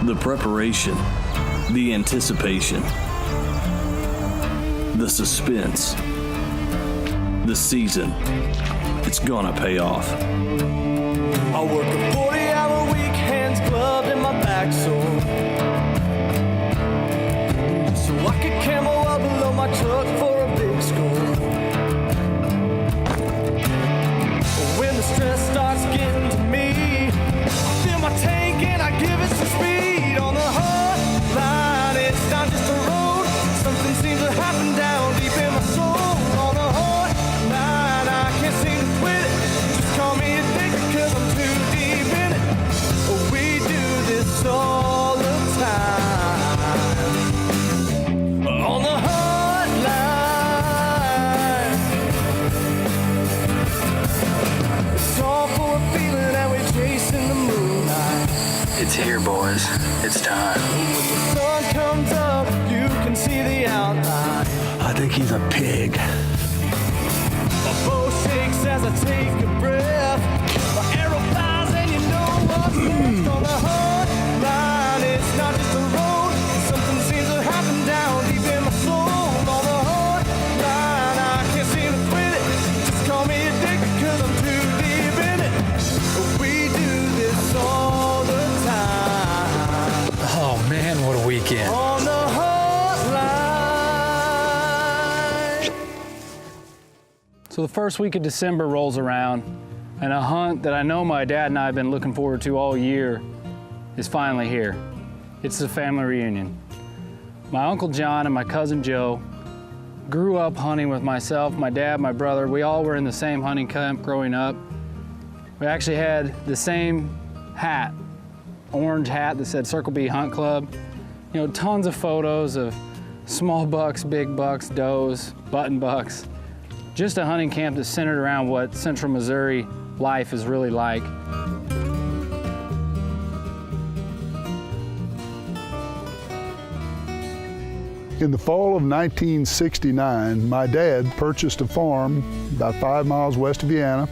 The preparation, the anticipation, the suspense, the season, it's gonna pay off. I work a 40-hour week, hands gloved and my back sore, so I could camo up below my truck for a big score. When the stress starts getting to me, I fill my tank and I give it some speed. On the hotline, it's not just a road, something seems to happen down deep in my soul. On the hotline, I can't seem to quit it, just call me addicted cause I'm too deep in it. We do this all the time. On the hotline, it's all for a feeling that we're chasing the moonlight. It's here, boys. It's time. When the sun comes up, you can see the outline. I think he's a pig. My bow shakes as I take a breath. My arrow flies and you know what's next. On the hotline, it's not just a road, something seems to happen down deep in my soul. On the hotline, I can't seem to quit it, just call me addicted cause I'm too deep in it. We do this all the time. Oh, man, what a weekend. On the hotline. So the first week of December rolls around, and a hunt that I know my dad and I have been looking forward to all year is finally here. It's the family reunion. My Uncle John and my cousin Joe grew up hunting with myself, my dad, my brother. We all were in the same hunting camp growing up. We actually had the same hat, orange hat that said Circle B Hunt Club. You know, tons of photos of small bucks, big bucks, does, button bucks. Just a hunting camp that's centered around what central Missouri life is really like. In the fall of 1969, my dad purchased a farm about 5 miles west of Vienna.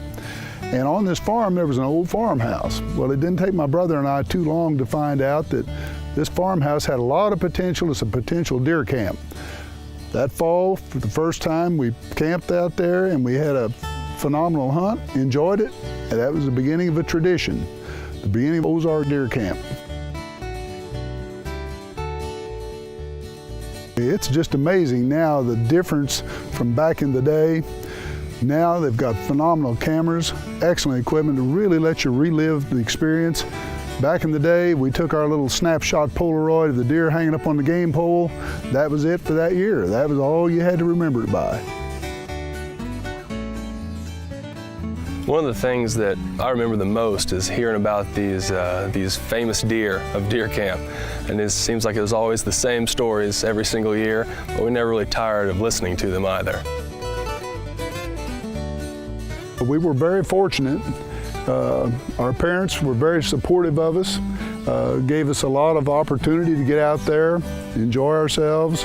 And on this farm, there was an old farmhouse. Well, it didn't take my brother and I too long to find out that this farmhouse had a lot of potential as a potential deer camp. That fall, for the first time, we camped out there and we had a phenomenal hunt, enjoyed it, and that was the beginning of a tradition, the beginning of Ozark Deer Camp. It's just amazing now the difference from back in the day. Now they've got phenomenal cameras, excellent equipment to really let you relive the experience. Back in the day, we took our little snapshot Polaroid of the deer hanging up on the game pole. That was it for that year. That was all you had to remember it by. One of the things that I remember the most is hearing about these famous deer of deer camp. And it seems like it was always the same stories every single year, but we never really tired of listening to them either. We were very fortunate. Our parents were very supportive of us, gave us a lot of opportunity to get out there, enjoy ourselves,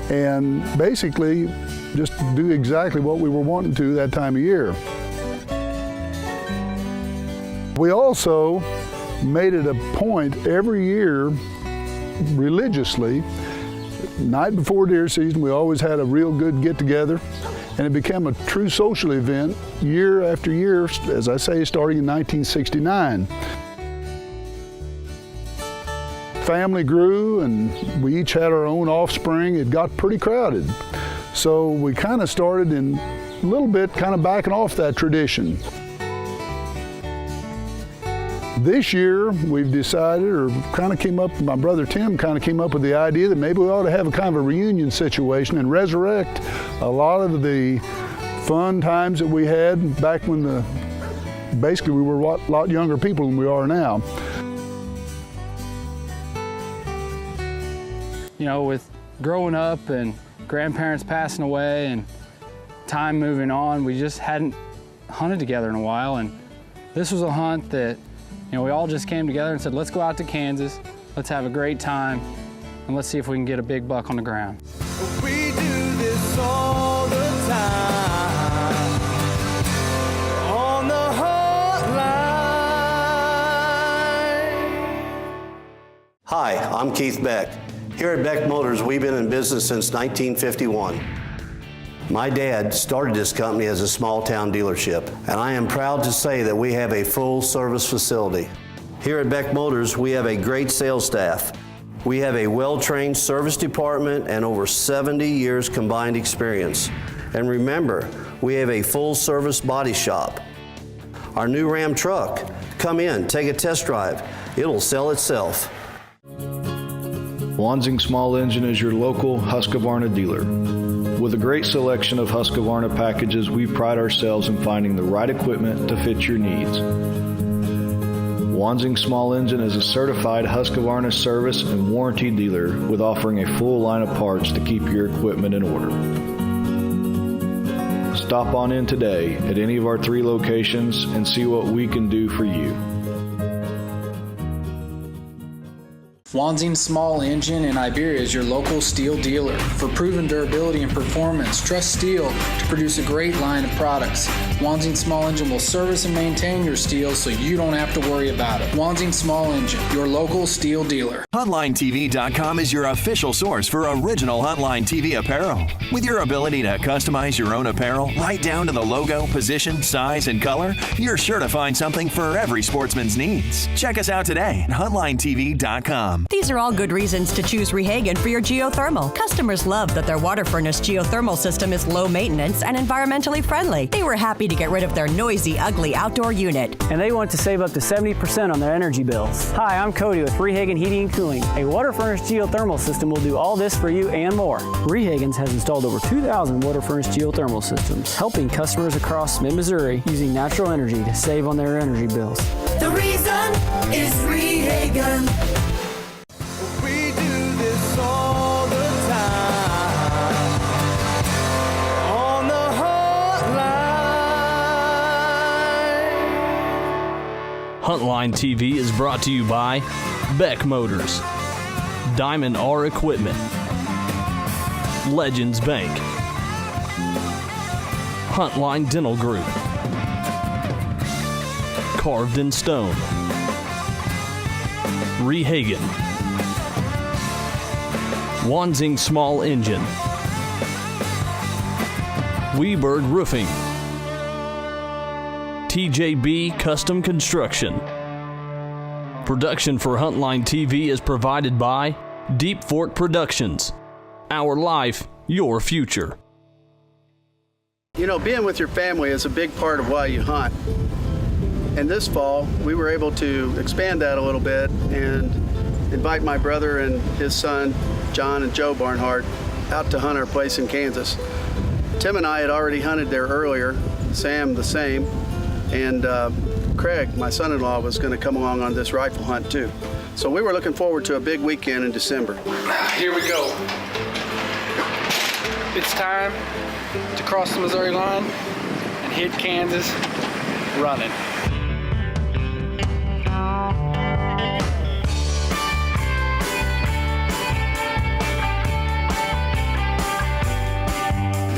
and basically just do exactly what we were wanting to that time of year. We also made it a point every year, religiously, night before deer season, we always had a real good get-together, and it became a true social event year after year, as I say, starting in 1969. Family grew and we each had our own offspring. It got pretty crowded. So we kind of started in a little bit kind of backing off that tradition. This year we've decided, or kind of came up, my brother Tim kind of came up with the idea that maybe we ought to have a kind of a reunion situation and resurrect a lot of the fun times that we had back when basically we were a lot younger people than we are now. You know, with growing up and grandparents passing away and time moving on, we just hadn't hunted together in a while, and this was a hunt that, you know, we all just came together and said, let's go out to Kansas, let's have a great time, and let's see if we can get a big buck on the ground. We do this all the time. On the hotline. Hi, I'm Keith Beck. Here at Beck Motors, we've been in business since 1951. My dad started this company as a small town dealership, and I am proud to say that we have a full service facility. Here at Beck Motors, we have a great sales staff. We have a well-trained service department and over 70 years combined experience. And remember, we have a full-service body shop. Our new Ram truck, come in, take a test drive. It'll sell itself. Wanzing Small Engine is your local Husqvarna dealer. With a great selection of Husqvarna packages, we pride ourselves in finding the right equipment to fit your needs. Wanzing Small Engine is a certified Husqvarna service and warranty dealer with offering a full line of parts to keep your equipment in order. Stop on in today at any of our 3 locations and see what we can do for you. Wanzing Small Engine in Iberia is your local steel dealer. For proven durability and performance, trust steel to produce a great line of products. Wanzing Small Engine will service and maintain your steel so you don't have to worry about it. Wanzing Small Engine, your local steel dealer. HuntlineTV.com is your official source for original Huntline TV apparel. With your ability to customize your own apparel right down to the logo, position, size, and color, you're sure to find something for every sportsman's needs. Check us out today at HuntlineTV.com. These are all good reasons to choose Rehagen for your geothermal. Customers love that their water furnace geothermal system is low maintenance and environmentally friendly. They were happy to get rid of their noisy, ugly outdoor unit. And they want to save up to 70% on their energy bills. Hi, I'm Cody with Rehagen Heating and Cooling. A water furnace geothermal system will do all this for you and more. Rehagen's has installed over 2,000 water furnace geothermal systems, helping customers across mid-Missouri using natural energy to save on their energy bills. The reason is Rehagen. We do this all the time on the hotline. Huntline TV is brought to you by Beck Motors, Diamond R Equipment, Legends Bank, Huntline Dental Group, Carved in Stone, Rehagen, Wanzing Small Engine, Weberg Roofing, TJB Custom Construction. Production for Huntline TV is provided by Deep Fork Productions. Our life, your future. You know, being with your family is a big part of why you hunt. And this fall, we were able to expand that a little bit and invite my brother and his son, John and Joe Barnhart, out to hunt our place in Kansas. Tim and I had already hunted there earlier, Sam the same, and Craig, my son-in-law, was going to come along on this rifle hunt too. So we were looking forward to a big weekend in December. Here we go. It's time to cross the Missouri line and hit Kansas running.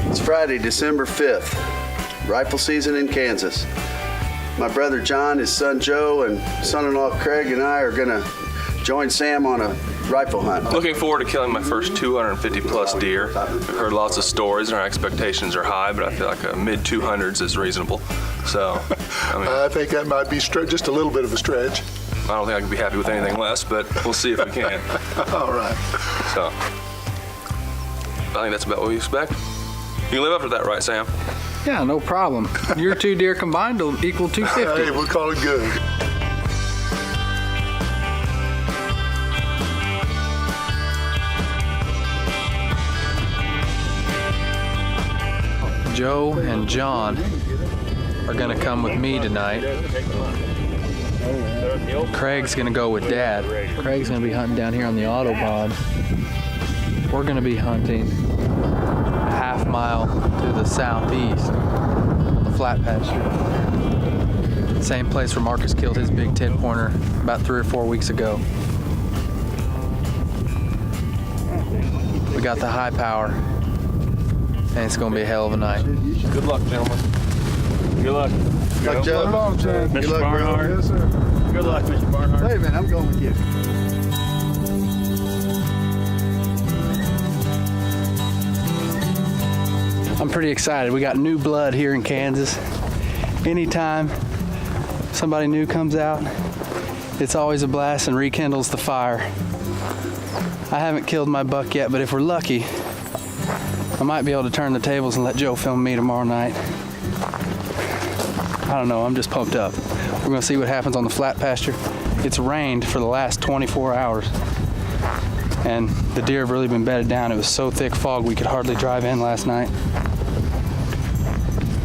It's Friday, December 5th, rifle season in Kansas. My brother John, his son Joe, and son-in-law Craig and I are gonna join Sam on a rifle hunt. Looking forward to killing my first 250 plus deer. We've heard lots of stories and our expectations are high, but I feel like a mid 200s is reasonable. So, I think that might be just a little bit of a stretch. I don't think I can be happy with anything less, but we'll see if we can. All right. So, I think that's about what we expect. You can live up to that, right, Sam? Yeah, no problem. Your 2 deer combined will equal 250. Hey, we'll call it good. Joe and John are gonna come with me tonight. Craig's gonna go with Dad. Craig's gonna be hunting down here on the Autobahn. We're gonna be hunting a half mile to the southeast on the flat pasture. Same place where Marcus killed his big 10-pointer about 3 or 4 weeks ago. We got the high power, and it's gonna be a hell of a night. Good luck, gentlemen. Good luck. Good luck, Joe. Good luck, Barnhart. Yes, sir. Good luck, Mr. Barnhart. Wait a minute, I'm going with you. I'm pretty excited. We got new blood here in Kansas. Anytime somebody new comes out, it's always a blast and rekindles the fire. I haven't killed my buck yet, but if we're lucky, I might be able to turn the tables and let Joe film me tomorrow night. I don't know, I'm just pumped up. We're gonna see what happens on the flat pasture. It's rained for the last 24 hours, and the deer have really been bedded down. It was so thick fog we could hardly drive in last night.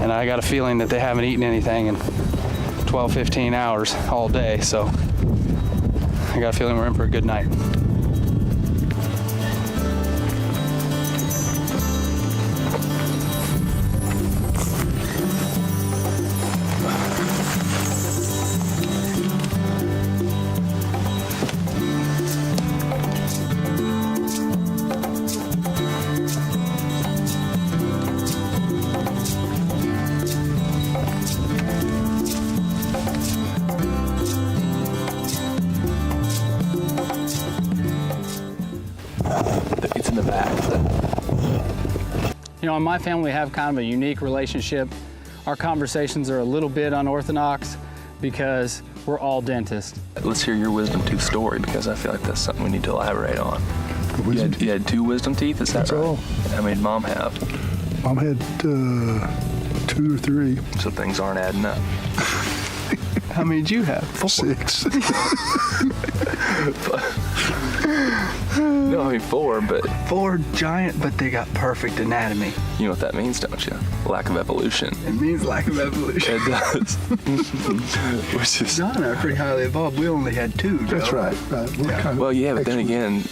And I got a feeling that they haven't eaten anything in 12, 15 hours all day, so I got a feeling we're in for a good night. It's in the back. You know, in my family, we have kind of a unique relationship. Our conversations are a little bit unorthodox because we're all dentists. Let's hear your wisdom tooth story, because I feel like that's something we need to elaborate on. You had 2 wisdom teeth, is that That's right? all. How many did Mom have? Mom had 2 or 3. So things aren't adding up. How many did you have? 6. No, I mean 4, but 4 giant, but they got perfect anatomy. you know what that means, don't you? Lack of evolution. It means lack of evolution. It does. Which is, John and I are pretty highly evolved. We only had 2, Joe. That's right. Right. well, yeah, but then again,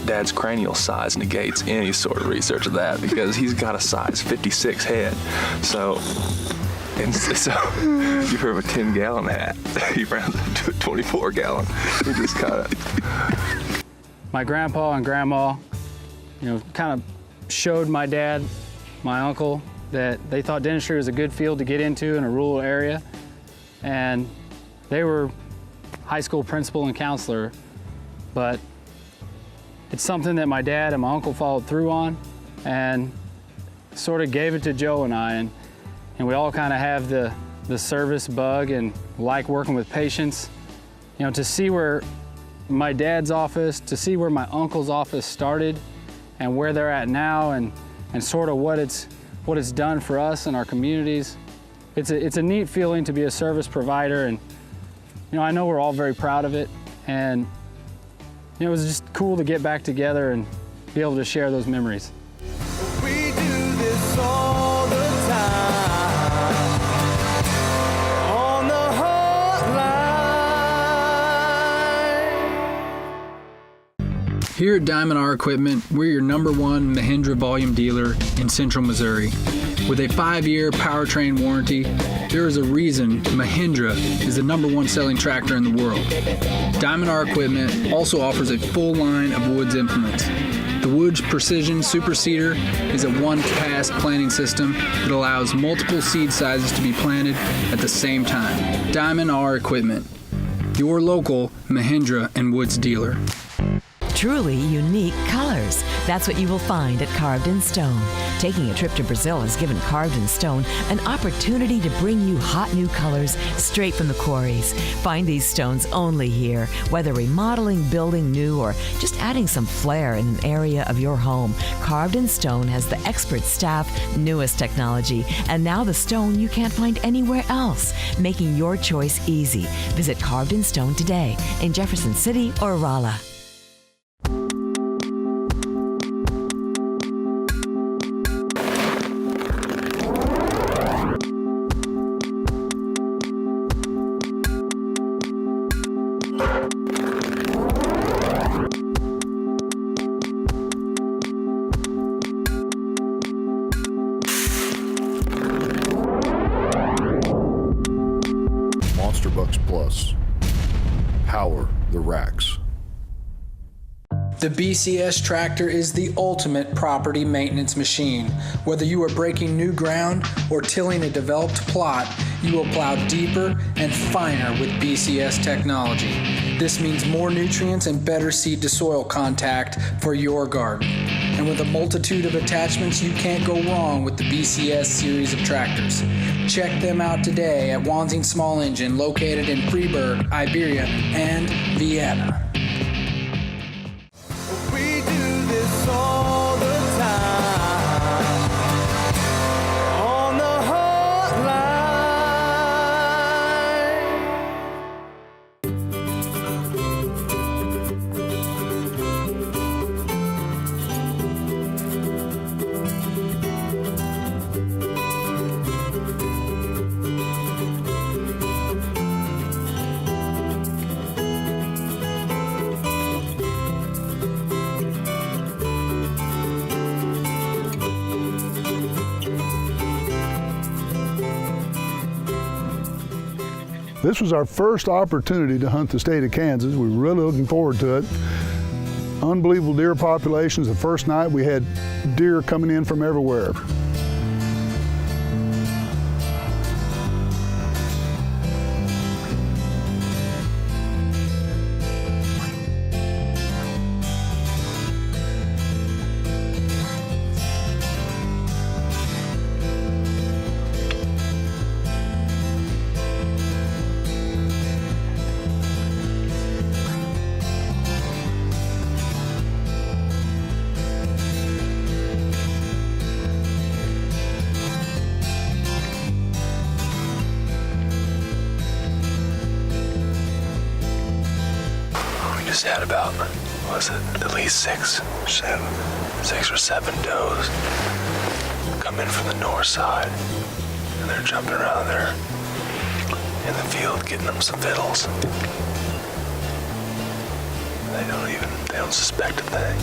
Dad's cranial size negates any sort of research of that, because he's got a size 56 head. So you heard of a 10-gallon hat. He rounds up to a 24-gallon. He just kind of... My grandpa and grandma, you know, kind of showed my dad, my uncle, that they thought dentistry was a good field to get into in a rural area. And they were high school principal and counselor, but it's something that my dad and my uncle followed through on and sort of gave it to Joe and I. And we all kind of have the service bug and like working with patients. You know, to see where my dad's office, to see where my uncle's office started and where they're at now, and sort of what it's done for us and our communities. It's a neat feeling to be a service provider, and you know, I know we're all very proud of it, and you know, it was just cool to get back together and be able to share those memories. We do this all the time on the hotline. Here at Diamond R Equipment, we're your #1 Mahindra volume dealer in Central Missouri. With a 5-year powertrain warranty, there is a reason Mahindra is the #1 selling tractor in the world. Diamond R Equipment also offers a full line of Woods implements. The Woods Precision Super Seeder is a one-pass planting system that allows multiple seed sizes to be planted at the same time. Diamond R Equipment, your local Mahindra and Woods dealer. Truly unique colors. That's what you will find at Carved in Stone. Taking a trip to Brazil has given Carved in Stone an opportunity to bring you hot new colors straight from the quarries. Find these stones only here, whether remodeling, building new, or just adding some flair in an area of your home. Carved in Stone has the expert staff, newest technology, and now the stone you can't find anywhere else, making your choice easy. Visit Carved in Stone today in Jefferson City or Rolla. Bucks Plus. Power the racks. The BCS tractor is the ultimate property maintenance machine. Whether you are breaking new ground or tilling a developed plot, you will plow deeper and finer with BCS technology. This means more nutrients and better seed to soil contact for your garden. And with a multitude of attachments, you can't go wrong with the BCS series of tractors. Check them out today at Wansing Small Engine, located in Freiburg, Iberia, and Vienna. We do this all the time on the hotline. This was our first opportunity to hunt the state of Kansas. We were really looking forward to it. Unbelievable deer populations. The first night we had deer coming in from everywhere. Just had about, was it at least six or seven does come in from the north side, and they're jumping around there in the field getting them some victuals. They don't suspect a thing.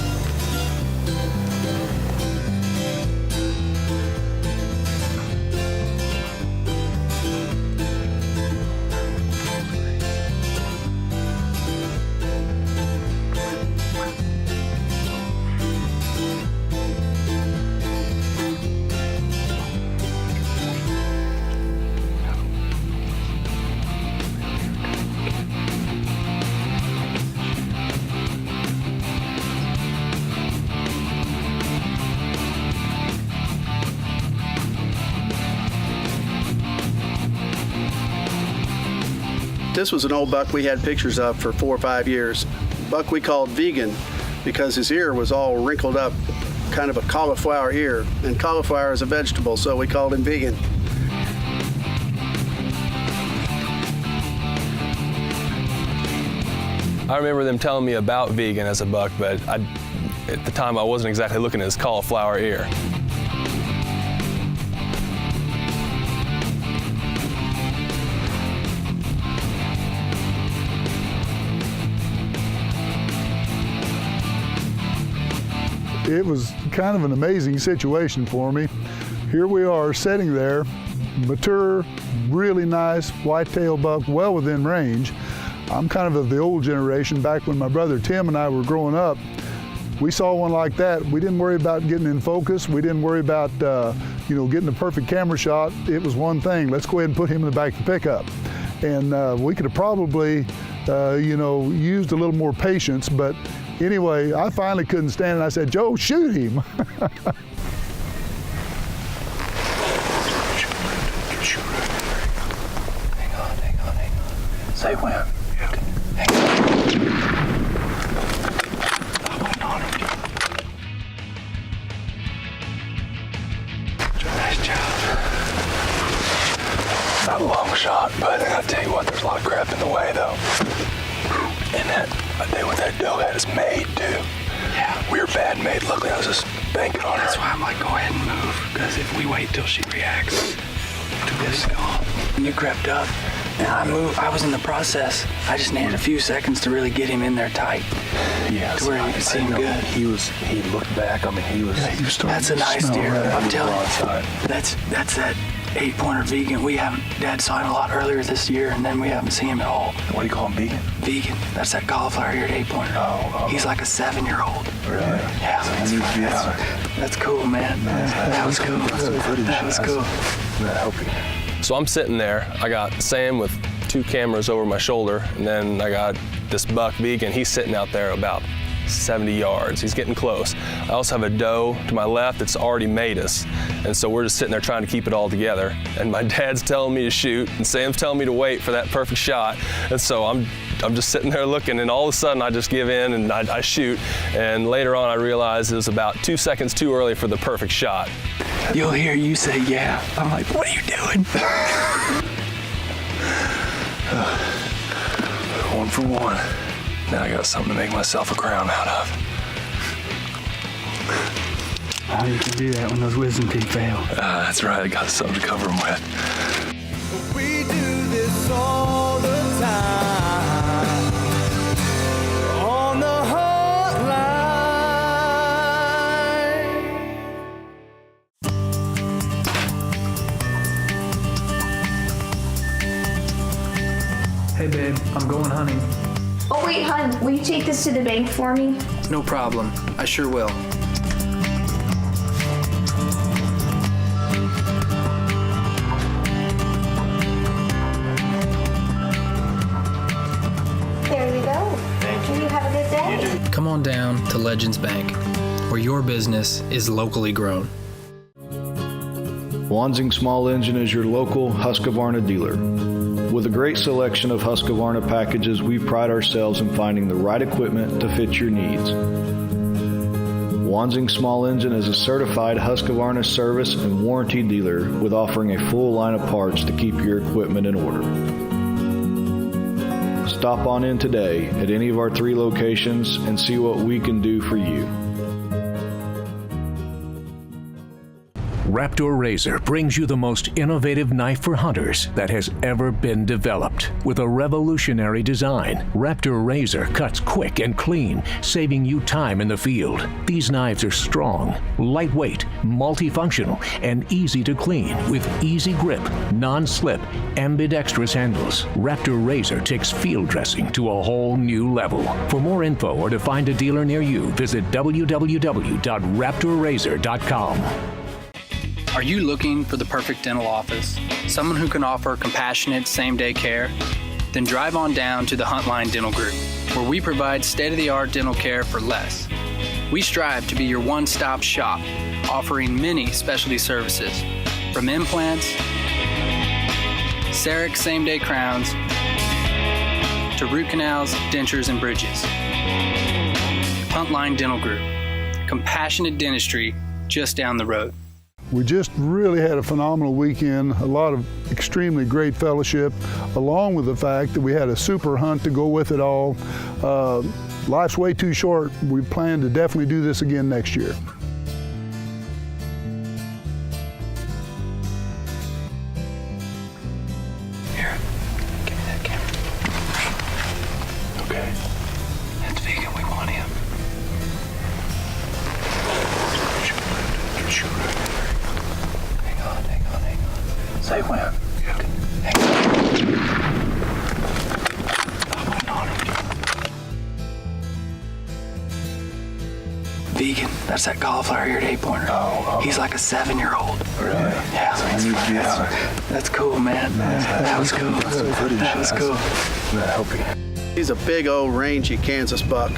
This was an old buck we had pictures of for 4 or 5 years. Buck we called Vegan because his ear was all wrinkled up, kind of a cauliflower ear. And cauliflower is a vegetable, so we called him Vegan. I remember them telling me about Vegan as a buck, but at the time I wasn't exactly looking at his cauliflower ear. It was kind of an amazing situation for me. Here we are sitting there, mature, really nice whitetail buck, well within range. I'm kind of the old generation. Back when my brother Tim and I were growing up, we saw one like that. We didn't worry about getting in focus. We didn't worry about getting the perfect camera shot. It was one thing, let's go ahead and put him in the back of the pickup. And we could have probably used a little more patience, but anyway, I finally couldn't stand it. I said, Joe, shoot him. Hang on. Say when. Yeah. Hang on. Nice job. Not a long shot, but I'll tell you what, there's a lot of crap in the way, though. And what that doe had is made, too. Yeah. We were bad made. Luckily, I was just banking on her. That's why I'm like, go ahead and move, because if we wait till she reacts, it's gone. And you crept up, and I was in the process. I just needed a few seconds to really get him in there tight. Yeah. To where you could see him good. He looked back. I mean, he was That's a nice deer. I'm telling you. That's that 8-pointer Vegan. Dad saw him a lot earlier this year, and then we haven't seen him at all. What do you call him, Vegan? Vegan. That's that cauliflower-eared 8-pointer. Oh. He's like a 7-year-old. Really? Yeah. That's cool, man. That was cool. That was cool. So I'm sitting there. I got Sam with 2 cameras over my shoulder, and then I got this buck Vegan. He's sitting out there about 70 yards. He's getting close. I also have a doe to my left that's already made us. And so we're just sitting there trying to keep it all together. And my dad's telling me to shoot, and Sam's telling me to wait for that perfect shot. And so I'm just sitting there looking, and all of a sudden I just give in and I shoot. And later on I realized it was about 2 seconds too early for the perfect shot. You'll hear you say, yeah. I'm like, what are you doing? 1 for 1. Now I got something to make myself a crown out of. Oh, you can do that when those wisdom teeth fail. That's right, I got something to cover them with. We do this all the time on the hotline. Hey babe, I'm going hunting. Oh wait, hon, will you take this to the bank for me? No problem. I sure will. There you go. Thank you. You have a good day. Come on down to Legends Bank, where your business is locally grown. Wansing Small Engine is your local Husqvarna dealer. With a great selection of Husqvarna packages, we pride ourselves in finding the right equipment to fit your needs. Wansing Small Engine is a certified Husqvarna service and warranty dealer with offering a full line of parts to keep your equipment in order. Stop on in today at any of our 3 locations and see what we can do for you. Raptor Razor brings you the most innovative knife for hunters that has ever been developed. With a revolutionary design, Raptor Razor cuts quick and clean, saving you time in the field. These knives are strong, lightweight, multifunctional, and easy to clean with easy grip, non-slip, ambidextrous handles. Raptor Razor takes field dressing to a whole new level. For more info or to find a dealer near you, visit www.raptorrazor.com. Are you looking for the perfect dental office? Someone who can offer compassionate same-day care? Then drive on down to the Huntline Dental Group, where we provide state-of-the-art dental care for less. We strive to be your one-stop shop, offering many specialty services, from implants, CEREC same-day crowns, to root canals, dentures, and bridges. Huntline Dental Group, compassionate dentistry just down the road. We just really had a phenomenal weekend, a lot of extremely great fellowship, along with the fact that we had a super hunt to go with it all. Life's way too short. We plan to definitely do this again next year. Here, give me that camera. Okay. That's Vegan, we want him. Shoot. Hang on. Say when. Yeah. Hang on. Vegan, that's that cauliflower eared 8-pointer. Oh. He's like a 7-year-old. Really? Yeah. That's cool, man. That was cool. That was cool. I hope he's a big old rangy Kansas buck.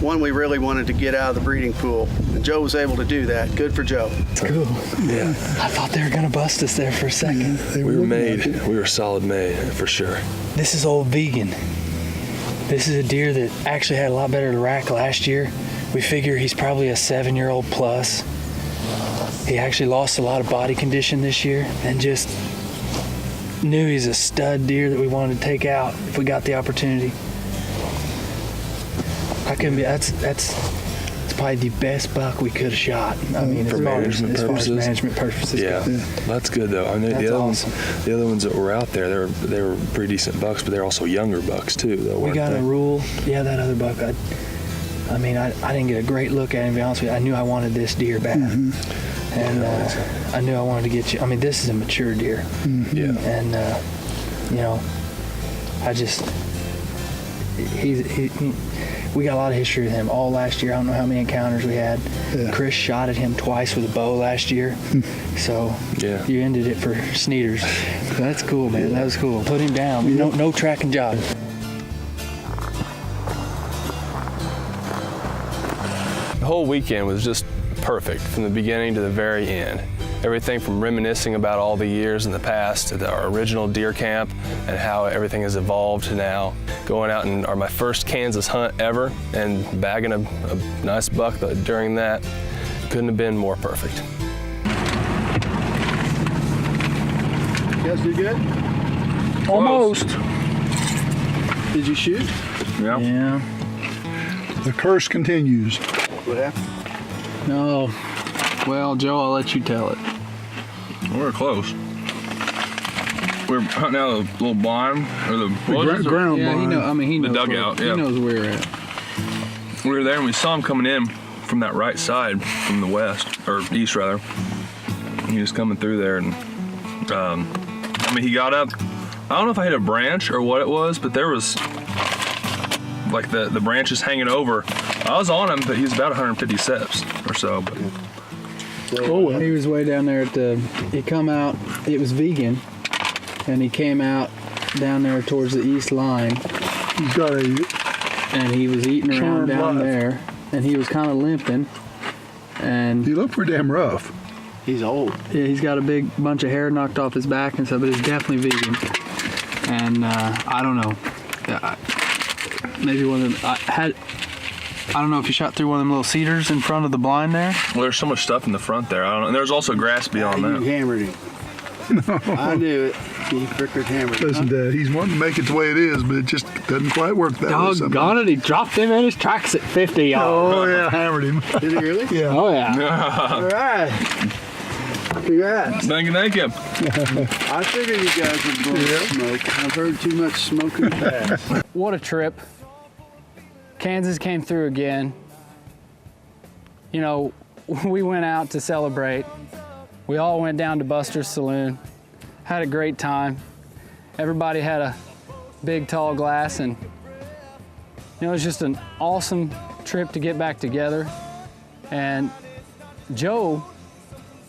One we really wanted to get out of the breeding pool. And Joe was able to do that. Good for Joe. Cool. Yeah. I thought they were going to bust us there for a second. We were made. We were solid made, for sure. This is old Vegan. This is a deer that actually had a lot better rack last year. We figure he's probably a 7-year-old plus. He actually lost a lot of body condition this year and just knew he's a stud deer that we wanted to take out if we got the opportunity. I couldn't be. That's probably the best buck we could have shot. I mean, for management purposes. Yeah, that's good though. I mean, the other ones that were out there, they were pretty decent bucks, but they're also younger bucks too, though. We got a rule. Yeah, that other buck. I didn't get a great look at him. To be honest with you, I knew I wanted this deer bad, and I knew I wanted to get you. I mean, this is a mature deer. Yeah, and we got a lot of history with him all last year. I don't know how many encounters we had. Yeah. Chris shot at him twice with a bow last year. So Yeah. you ended it for Sneeders. That's cool, man. That was cool. Put him down. No tracking job. The whole weekend was just perfect from the beginning to the very end. Everything from reminiscing about all the years in the past to our original deer camp and how everything has evolved to now. Going out and my first Kansas hunt ever and bagging a nice buck during that. Couldn't have been more perfect. You guys do good? Almost. Did you shoot? Yeah. The curse continues. What happened? No. Well, Joe, I'll let you tell it. We're close. We're hunting out of the little blind or the ground Yeah, blind. he knows. The dugout, He yeah. knows where we're at. We were there and we saw him coming in from that right side, from the west, or east rather. He was coming through there and, he got up. I don't know if I hit a branch or what it was, but there was like the branches hanging over. I was on him, but he was about 150 steps or so. But He was way down there he come out, it was vegan, and he came out down there towards the east line. He's got and he was eating around charmed down life. there, and he was kind of limping. And he looked pretty damn rough. He's old. Yeah, he's got a big bunch of hair knocked off his back and stuff, but he's definitely vegan. And I don't know, maybe one of them. I don't know if you shot through one of them little cedars in front of the blind there. well, there's so much stuff in the front there. I don't know. And there's also grass beyond You that. hammered him. I knew it. He frickin' hammered him. Listen, Dad, he's wanting to make it the way it is, but it just doesn't quite work that way. Doggone it, he dropped him in his tracks at 50, y'all. Oh, yeah, hammered him. Did he really? Yeah. Oh, yeah. All right. Congrats. Thank you. I figured you guys would blow smoke. I've heard too much smoke in the past. What a trip. Kansas came through again. You know, we went out to celebrate. We all went down to Buster's Saloon, had a great time. Everybody had a big, tall glass, and it was just an awesome trip to get back together. And Joe,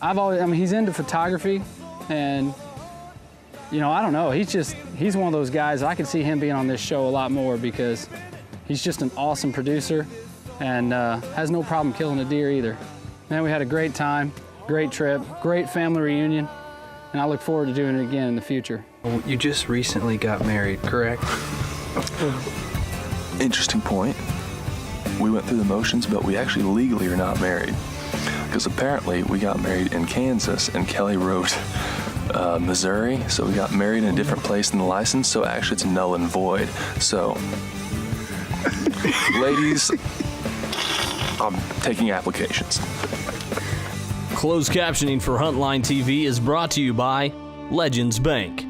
he's into photography, and I don't know, he's one of those guys, I could see him being on this show a lot more because he's just an awesome producer and has no problem killing a deer either. Man, we had a great time, great trip, great family reunion, and I look forward to doing it again in the future. You just recently got married, correct? Interesting point. We went through the motions, but we actually legally are not married. Because apparently we got married in Kansas and Kelly wrote Missouri, so we got married in a different place than the license, so actually it's null and void. So, ladies, I'm taking applications. Closed captioning for Huntline TV is brought to you by Legends Bank.